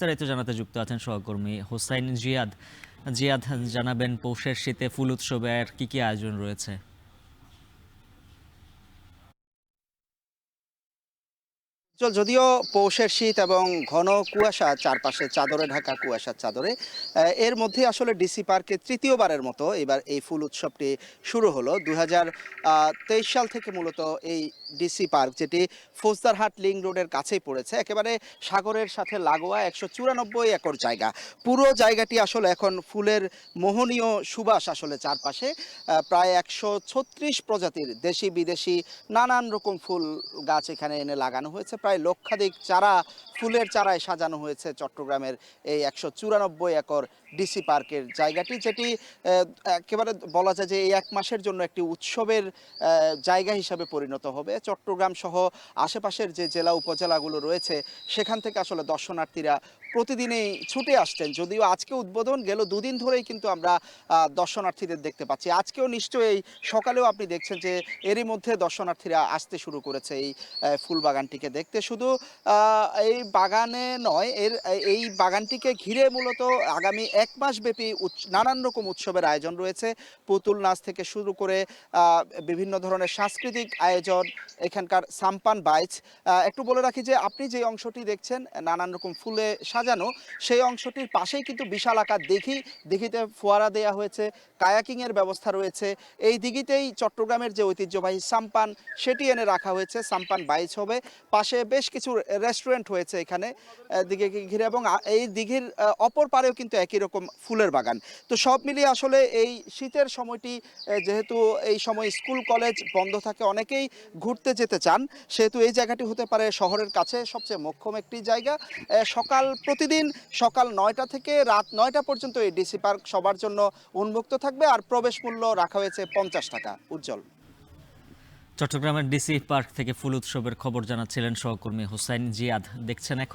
বিস্তারিত জানাতে যুক্ত আছেন সহকর্মী হোসাইন জিয়াদ। জিয়াদ, জানাবেন পৌষের শীতে ফুল উৎসবে আর কি কি আয়োজন রয়েছে? যদিও পৌষের শীত এবং ঘন কুয়াশা চারপাশে চাদরে ঢাকা কুয়াশার চাদরে এর মধ্যে আসলে ডিসি পার্কে তৃতীয়বারের মতো এবার এই ফুল উৎসবটি শুরু হলো 2023 সাল থেকে মূলত এই ডিসি পার্ক যেটি ফৌজদারহাট লিংক রোডের কাছেই পড়েছে একেবারে সাগরের সাথে লাগোয়া 194 একর জায়গা। পুরো জায়গাটি আসলে এখন ফুলের মোহনীয় সুবাস আসলে চারপাশে প্রায় 136 প্রজাতির দেশি বিদেশি নানান রকম ফুল গাছ এখানে এনে লাগানো হয়েছে। প্রায় লক্ষাধিক চারা ফুলের চারায় সাজানো হয়েছে চট্টগ্রামের এই 194 একর ডিসি পার্কের জায়গাটি, যেটি একেবারে বলা যায় যে এই এক মাসের জন্য একটি উৎসবের জায়গা হিসাবে পরিণত হবে। চট্টগ্রাম সহ আশেপাশের যে জেলা উপজেলাগুলো রয়েছে সেখান থেকে আসলে দর্শনার্থীরা প্রতিদিনই ছুটে আসছেন। যদিও আজকে উদ্বোধন, গেল দুদিন ধরেই কিন্তু আমরা দর্শনার্থীদের দেখতে পাচ্ছি। আজকেও নিশ্চয়ই সকালেও আপনি দেখছেন যে এরই মধ্যে দর্শনার্থীরা আসতে শুরু করেছে এই ফুল বাগানটিকে দেখতে। শুধু এই বাগানে নয়, এই বাগানটিকে ঘিরে মূলত আগামী এক মাস ব্যাপী নানান রকম উৎসবের আয়োজন রয়েছে। পুতুল নাচ থেকে শুরু করে বিভিন্ন ধরনের সাংস্কৃতিক আয়োজন, এখানকার সাম্পান বাইচ। একটু বলে রাখি যে আপনি যে অংশটি দেখছেন নানান রকম ফুলে সাজানো, সেই অংশটির পাশেই কিন্তু বিশাল আকার দিঘিতে ফোয়ারা দেয়া হয়েছে, কায়াকিং এর ব্যবস্থা রয়েছে। এই দিঘিতেই চট্টগ্রামের যে ঐতিহ্যবাহী সাম্পান সেটি এনে রাখা হয়েছে, সাম্পান বাইচ হবে। পাশে বেশ কিছু রেস্টুরেন্ট হয়েছে এখানে দিঘিকে ঘিরে, এবং এই দিঘির অপর পারেও কিন্তু একই রকম ফুলের বাগান। তো সব মিলিয়ে আসলে এই শীতের সময়টি যেহেতু এই সময় স্কুল কলেজ বন্ধ থাকে, অনেকেই ঘুরতে যেতে চান, সেহেতু এই জায়গাটি হতে পারে শহরের কাছে সবচেয়ে মোক্ষম একটি জায়গা। প্রতিদিন সকাল 9টা থেকে রাত 9টা পর্যন্ত এই ডিসি পার্ক সবার জন্য উন্মুক্ত থাকবে, আর প্রবেশ মূল্য রাখা হয়েছে 50 টাকা। উজ্জ্বল। চট্টগ্রামের ডিসি পার্ক থেকে ফুল উৎসবের খবর জানাচ্ছিলেন সহকর্মী হোসাইন জিয়াদ। দেখছেন এখন